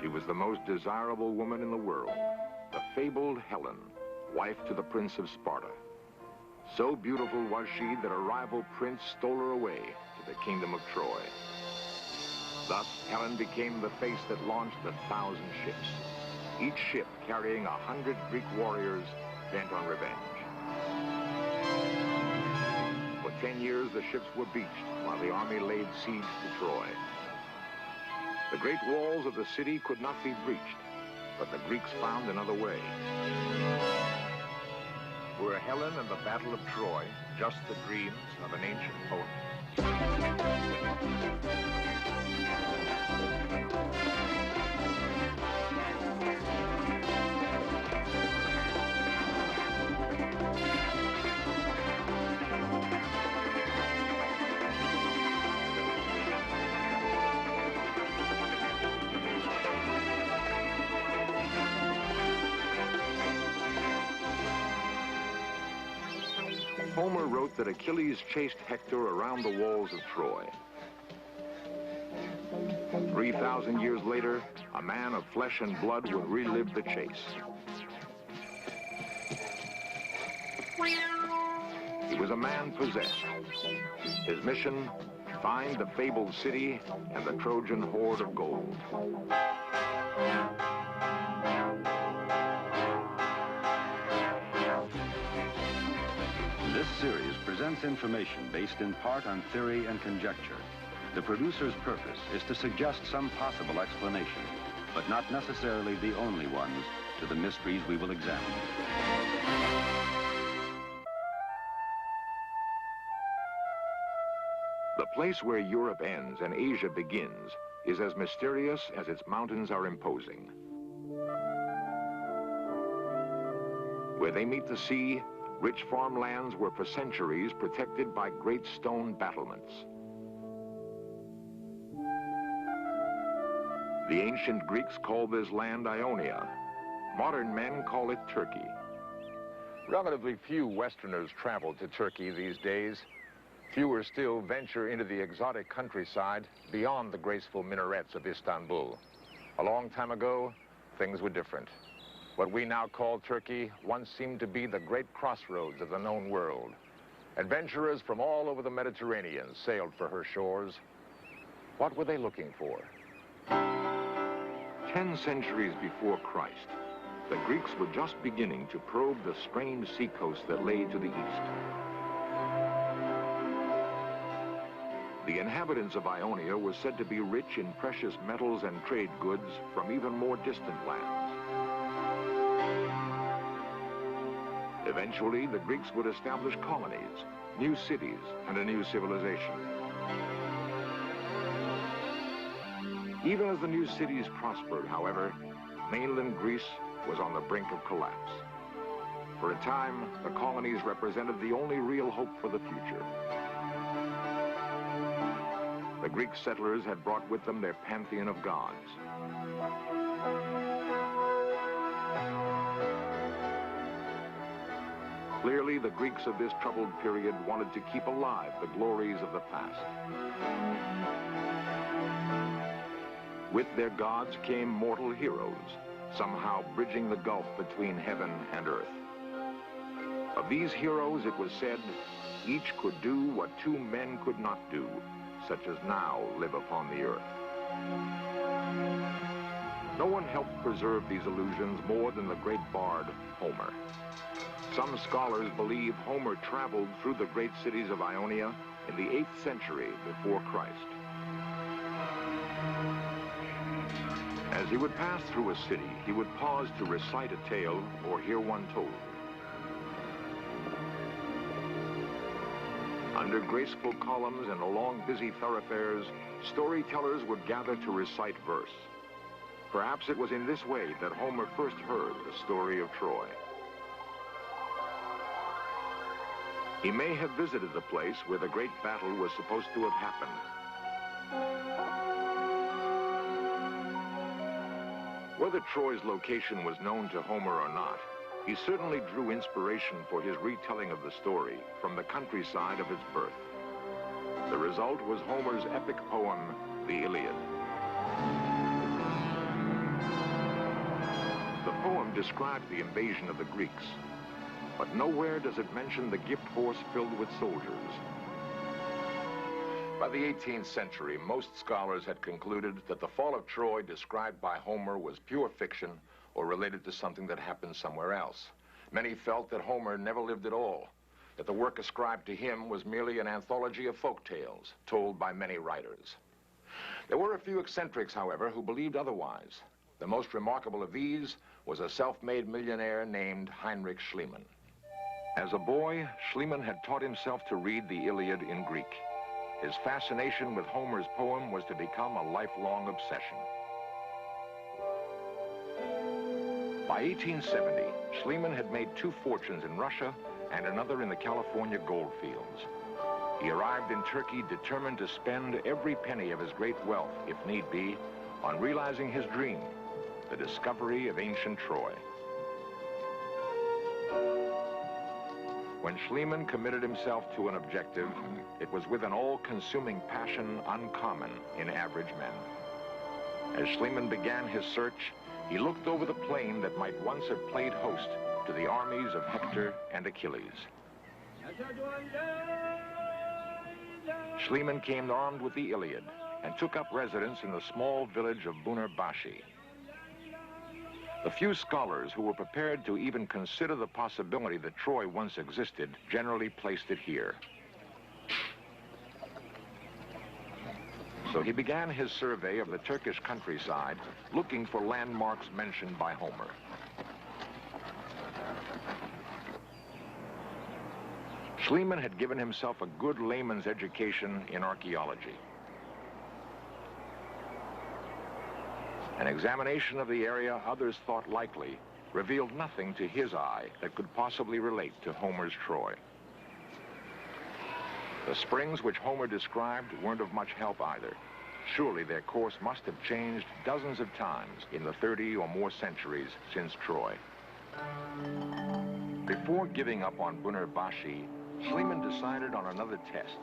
She was the most desirable woman in the world, the fabled Helen, wife to the Prince of Sparta. So beautiful was she that a rival prince stole her away to the kingdom of Troy. Thus, Helen became the face that launched 1,000 ships, each ship carrying 100 Greek warriors bent on revenge. For 10 years, the ships were beached while the army laid siege to Troy. The great walls of the city could not be breached, but the Greeks found another way. Were Helen and the Battle of Troy just the dreams of an ancient poet? Homer wrote that Achilles chased Hector around the walls of Troy. 3,000 years later, a man of flesh and blood would relive the chase. He was a man possessed. His mission, find the fabled city and the Trojan hoard of gold. This series presents information based in part on theory and conjecture. The producer's purpose is to suggest some possible explanation, but not necessarily the only ones, to the mysteries we will examine. The place where Europe ends and Asia begins is as mysterious as its mountains are imposing. Where they meet the sea, rich farmlands were for centuries protected by great stone battlements. The ancient Greeks called this land Ionia. Modern men call it Turkey. Relatively few Westerners travel to Turkey these days. Fewer still venture into the exotic countryside beyond the graceful minarets of Istanbul. A long time ago, things were different. What we now call Turkey once seemed to be the great crossroads of the known world. Adventurers from all over the Mediterranean sailed for her shores. What were they looking for? 10 centuries before Christ, the Greeks were just beginning to probe the strange seacoast that lay to the east. The inhabitants of Ionia were said to be rich in precious metals and trade goods from even more distant lands. Eventually, the Greeks would establish colonies, new cities, and a new civilization. Even as the new cities prospered, however, mainland Greece was on the brink of collapse. For a time, the colonies represented the only real hope for the future. The Greek settlers had brought with them their pantheon of gods. Clearly, the Greeks of this troubled period wanted to keep alive the glories of the past. With their gods came mortal heroes, somehow bridging the gulf between heaven and earth. Of these heroes, it was said, each could do what two men could not do, such as now live upon the earth. No one helped preserve these illusions more than the great bard, Homer. Some scholars believe Homer traveled through the great cities of Ionia in the 8th century before Christ. As he would pass through a city, he would pause to recite a tale or hear one told. Under graceful columns and along busy thoroughfares, storytellers would gather to recite verse. Perhaps it was in this way that Homer first heard the story of Troy. He may have visited the place where the great battle was supposed to have happened. Whether Troy's location was known to Homer or not, he certainly drew inspiration for his retelling of the story from the countryside of its birth. The result was Homer's epic poem, the Illiad. describes the invasion of the Greeks. But nowhere does it mention the gift horse filled with soldiers. By the 18th century, most scholars had concluded that the fall of Troy described by Homer was pure fiction or related to something that happened somewhere else. Many felt that Homer never lived at all, that the work ascribed to him was merely an anthology of folk tales told by many writers. There were a few eccentrics, however, who believed otherwise. The most remarkable of these was a self-made millionaire named Heinrich Schliemann. As a boy, Schliemann had taught himself to read the Iliad in Greek. His fascination with Homer's poem was to become a lifelong obsession. By 1870, Schliemann had made 2 fortunes in Russia and another in the California gold fields. He arrived in Turkey determined to spend every penny of his great wealth, if need be, on realizing his dream, the discovery of ancient Troy. When Schliemann committed himself to an objective, it was with an all-consuming passion uncommon in average men. As Schliemann began his search, he looked over the plain that might once have played host to the armies of Hector and Achilles. Schliemann came armed with the Iliad and took up residence in the small village of Bunarbashi. The few scholars who were prepared to even consider the possibility that Troy once existed generally placed it here. So he began his survey of the Turkish countryside, looking for landmarks mentioned by Homer. Schliemann had given himself a good layman's education in archaeology. An examination of the area others thought likely revealed nothing to his eye that could possibly relate to Homer's Troy. The springs which Homer described weren't of much help either. Surely their course must have changed dozens of times in the 30 or more centuries since Troy. Before giving up on Bunarbashi, Schliemann decided on another test.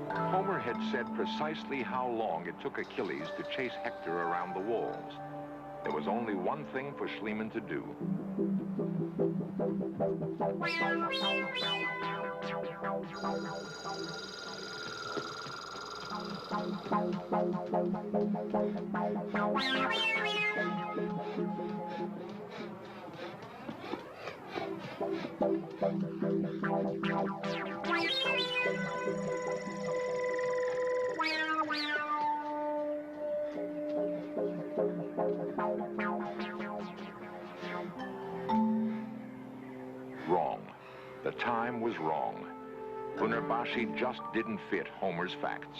Homer had said precisely how long it took Achilles to chase Hector around the walls. There was only one thing for Schliemann to do. Wrong. The time was wrong. Bunarbashi just didn't fit Homer's facts.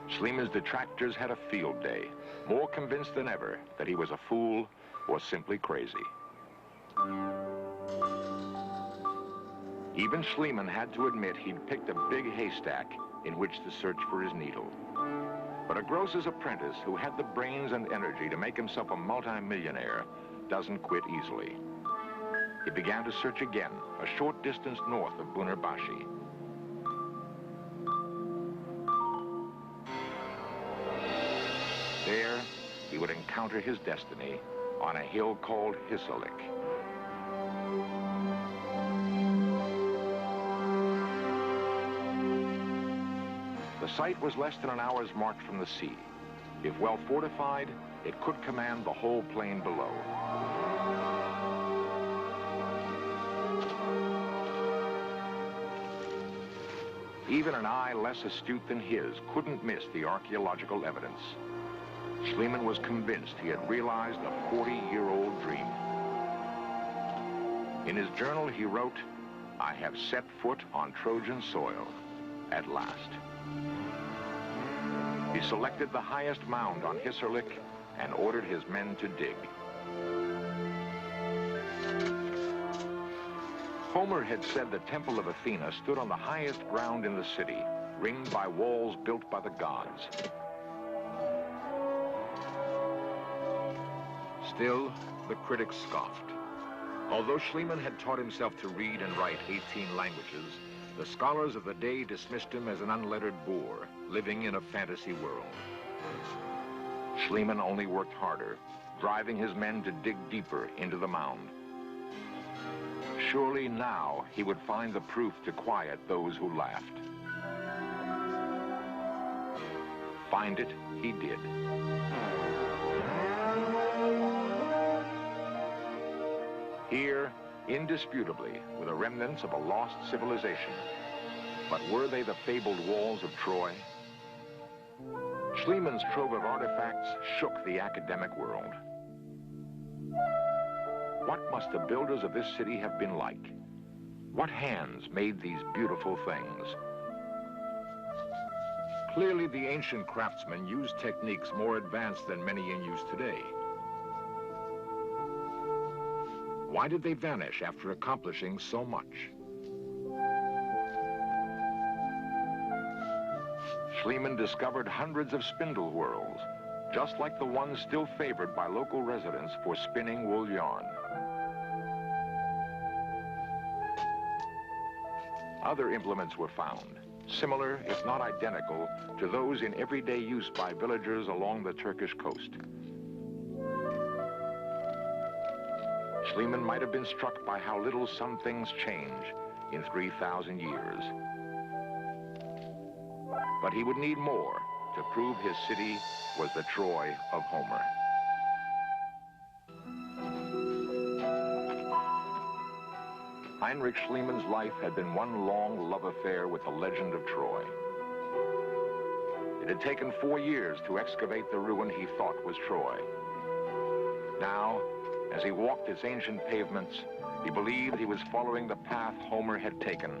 Schliemann's detractors had a field day, more convinced than ever that he was a fool or simply crazy. Even Schliemann had to admit he'd picked a big haystack in which to search for his needle. But a grocer's apprentice who had the brains and energy to make himself a multi-millionaire doesn't quit easily. He began to search again, a short distance north of Bunarbashi. There, he would encounter his destiny on a hill called Hissarlik. The site was less than an hour's march from the sea. If well fortified, it could command the whole plain below. Even an eye less astute than his couldn't miss the archaeological evidence. Schliemann was convinced he had realized a 40-year-old dream. In his journal, he wrote, "I have set foot on Trojan soil, at last." He selected the highest mound on Hissarlik and ordered his men to dig. Homer had said the Temple of Athena stood on the highest ground in the city, ringed by walls built by the gods. Still, the critics scoffed. Although Schliemann had taught himself to read and write 18 languages, the scholars of the day dismissed him as an unlettered boor, living in a fantasy world. Schliemann only worked harder, driving his men to dig deeper into the mound. Surely now he would find the proof to quiet those who laughed. Find it, he did. Here, indisputably, were the remnants of a lost civilization. But were they the fabled walls of Troy? Schlieman's trove of artifacts shook the academic world. What must the builders of this city have been like? What hands made these beautiful things? Clearly, the ancient craftsmen used techniques more advanced than many in use today. Why did they vanish after accomplishing so much? Schliemann discovered hundreds of spindle whorls, just like the ones still favored by local residents for spinning wool yarn. Other implements were found, similar, if not identical, to those in everyday use by villagers along the Turkish coast. Schliemann might have been struck by how little some things change in 3,000 years. But he would need more to prove his city was the Troy of Homer. Heinrich Schlieman's life had been one long love affair with the legend of Troy. It had taken 4 years to excavate the ruin he thought was Troy. Now, as he walked its ancient pavements, he believed he was following the path Homer had taken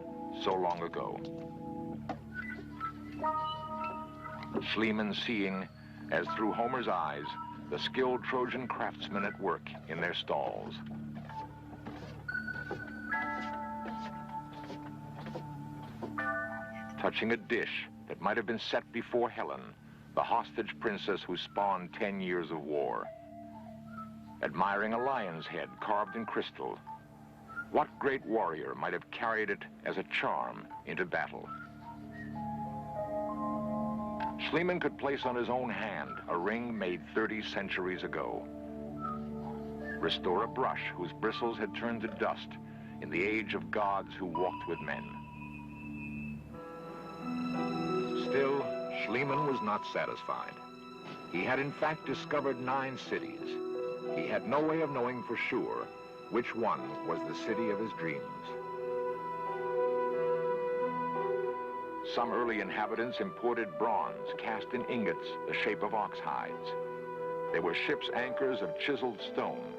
so long ago. Schliemann seeing, as through Homer's eyes, the skilled Trojan craftsmen at work in their stalls. Touching a dish that might have been set before Helen, the hostage princess who spawned 10 years of war. Admiring a lion's head carved in crystal. What great warrior might have carried it as a charm into battle? Schliemann could place on his own hand a ring made 30 centuries ago. Restore a brush whose bristles had turned to dust in the age of gods who walked with men. Still, Schliemann was not satisfied. He had in fact discovered 9 cities. He had no way of knowing for sure which one was the city of his dreams. Some early inhabitants imported bronze cast in ingots the shape of ox hides. There were ship's anchors of chiseled stone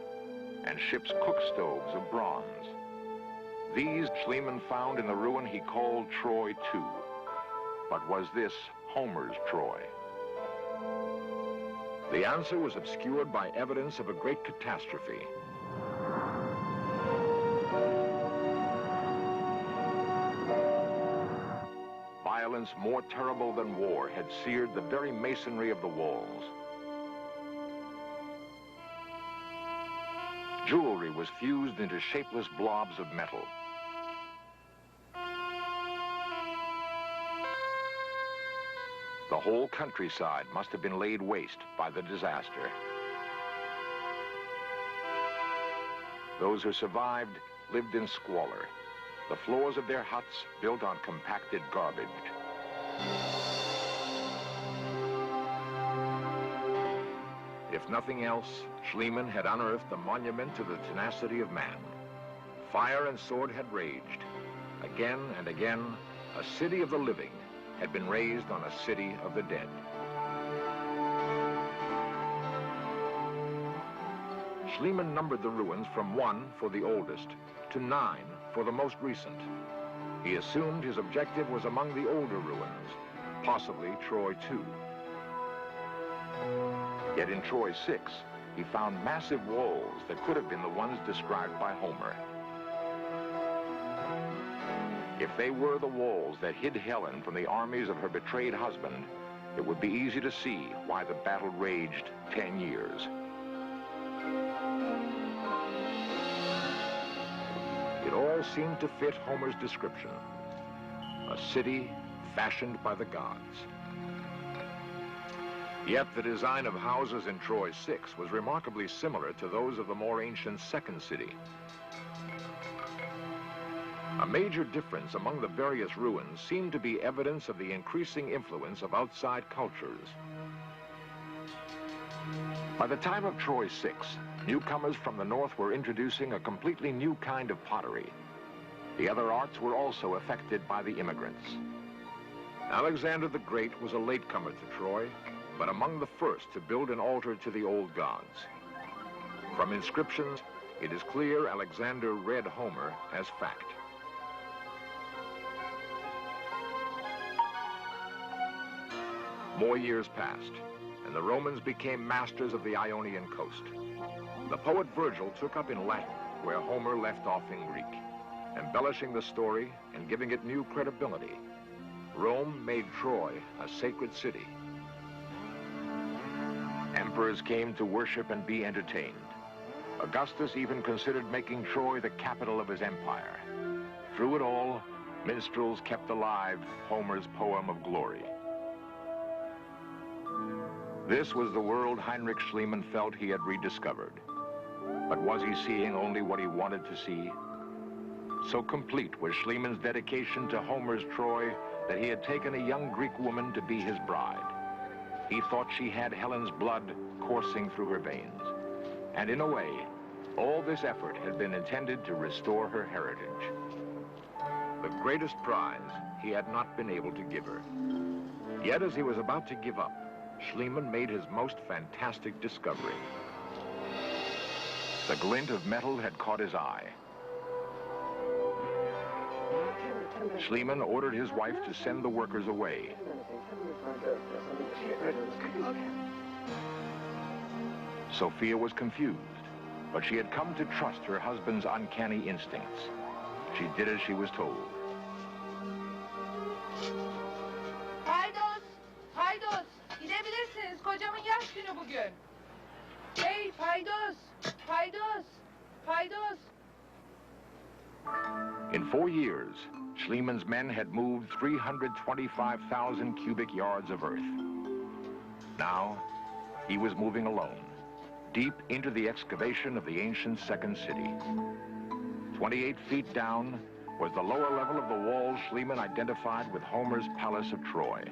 and ship's cook stoves of bronze. These Schliemann found in the ruin he called Troy too. But was this Homer's Troy? The answer was obscured by evidence of a great catastrophe. Violence more terrible than war had seared the very masonry of the walls. Jewelry was fused into shapeless blobs of metal. The whole countryside must have been laid waste by the disaster. Those who survived lived in squalor, the floors of their huts built on compacted garbage. If nothing else, Schliemann had unearthed a monument to the tenacity of man. Fire and sword had raged. Again and again, a city of the living had been raised on a city of the dead. Schliemann numbered the ruins from 1 for the oldest to 9 for the most recent. He assumed his objective was among the older ruins, possibly Troy too. Yet in Troy 6, he found massive walls that could have been the ones described by Homer. If they were the walls that hid Helen from the armies of her betrayed husband, it would be easy to see why the battle raged 10 years. It all seemed to fit Homer's description. A city fashioned by the gods. Yet the design of houses in Troy 6 was remarkably similar to those of the more ancient second city. A major difference among the various ruins seemed to be evidence of the increasing influence of outside cultures. By the time of Troy 6, newcomers from the north were introducing a completely new kind of pottery. The other arts were also affected by the immigrants. Alexander the Great was a latecomer to Troy, but among the first to build an altar to the old gods. From inscriptions, it is clear Alexander read Homer as fact. More years passed, and the Romans became masters of the Ionian coast. The poet Virgil took up in Latin where Homer left off in Greek, embellishing the story and giving it new credibility. Rome made Troy a sacred city. Emperors came to worship and be entertained. Augustus even considered making Troy the capital of his empire. Through it all, minstrels kept alive Homer's poem of glory. This was the world Heinrich Schliemann felt he had rediscovered. But was he seeing only what he wanted to see? So complete was Schliemann's dedication to Homer's Troy that he had taken a young Greek woman to be his bride. He thought she had Helen's blood coursing through her veins. And in a way, all this effort had been intended to restore her heritage. The greatest prize he had not been able to give her. Yet as he was about to give up, Schliemann made his most fantastic discovery. The glint of metal had caught his eye. Schliemann ordered his wife to send the workers away. Sophia was confused, but she had come to trust her husband's uncanny instincts. She did as she was told. Paydos, gidebilirsiniz. Kocamın yaş günü bugün. Hey, paydos. In 4 years, Schliemann's men had moved 325,000 cubic yards of earth. Now, he was moving alone, deep into the excavation of the ancient second city. 28 feet down was the lower level of the wall Schliemann identified with Homer's Palace of Troy.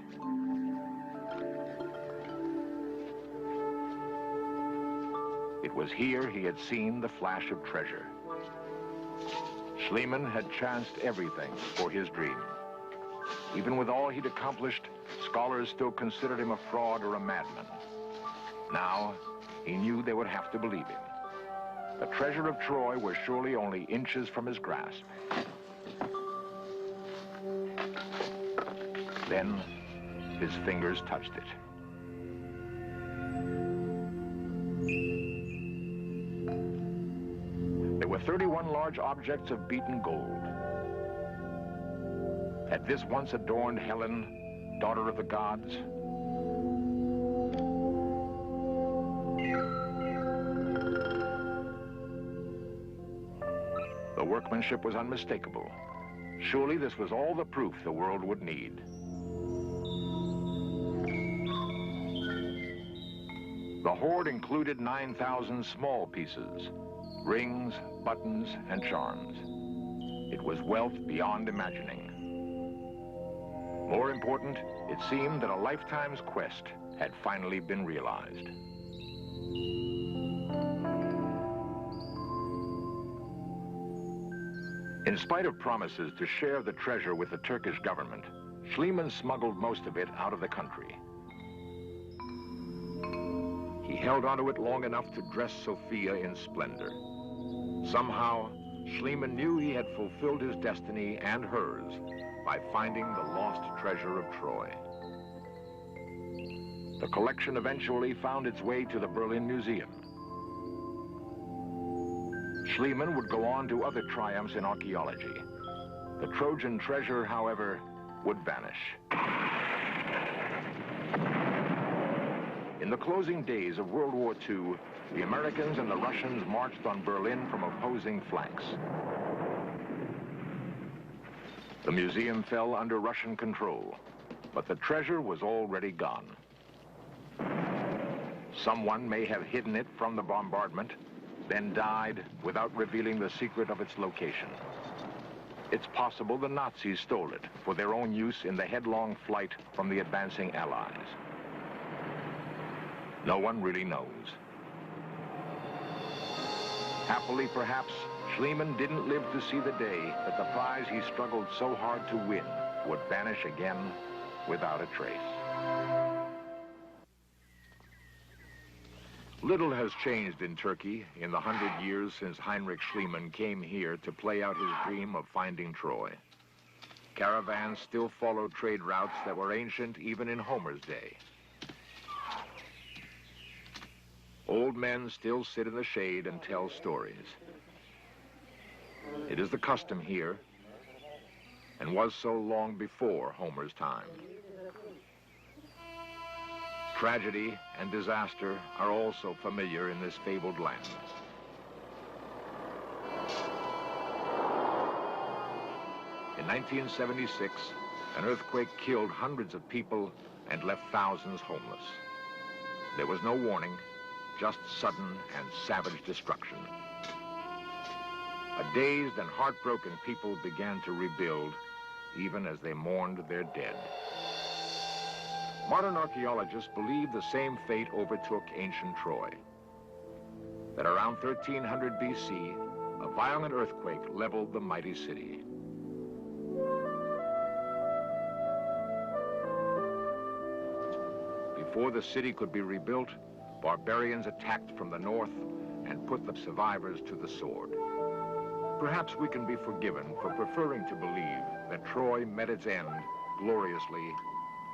It was here he had seen the flash of treasure. Schliemann had chanced everything for his dream. Even with all he'd accomplished, scholars still considered him a fraud or a madman. Now, he knew they would have to believe him. The treasure of Troy was surely only inches from his grasp. Then, his fingers touched it. There were 31 large objects of beaten gold. Had this once adorned Helen, daughter of the gods? The workmanship was unmistakable. Surely this was all the proof the world would need. The hoard included 9,000 small pieces, rings, buttons, and charms. It was wealth beyond imagining. More important, it seemed that a lifetime's quest had finally been realized. In spite of promises to share the treasure with the Turkish government, Schliemann smuggled most of it out of the country. He held onto it long enough to dress Sophia in splendor. Somehow, Schliemann knew he had fulfilled his destiny and hers by finding the lost treasure of Troy. The collection eventually found its way to the Berlin Museum. Schliemann would go on to other triumphs in archaeology. The Trojan treasure, however, would vanish. In the closing days of World War II, the Americans and the Russians marched on Berlin from opposing flanks. The museum fell under Russian control, but the treasure was already gone. Someone may have hidden it from the bombardment, then died without revealing the secret of its location. It's possible the Nazis stole it for their own use in the headlong flight from the advancing Allies. No one really knows. Happily, perhaps, Schliemann didn't live to see the day that the prize he struggled so hard to win would vanish again without a trace. Little has changed in Turkey in the 100 years since Heinrich Schliemann came here to play out his dream of finding Troy. Caravans still follow trade routes that were ancient even in Homer's day. Old men still sit in the shade and tell stories. It is the custom here, and was so long before Homer's time. Tragedy and disaster are also familiar in this fabled land. In 1976, an earthquake killed hundreds of people and left thousands homeless. There was no warning, just sudden and savage destruction. A dazed and heartbroken people began to rebuild, even as they mourned their dead. Modern archaeologists believe the same fate overtook ancient Troy. That around 1300 BC, a violent earthquake leveled the mighty city. Before the city could be rebuilt, barbarians attacked from the north and put the survivors to the sword. Perhaps we can be forgiven for preferring to believe that Troy met its end gloriously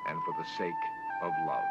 and for the sake of love.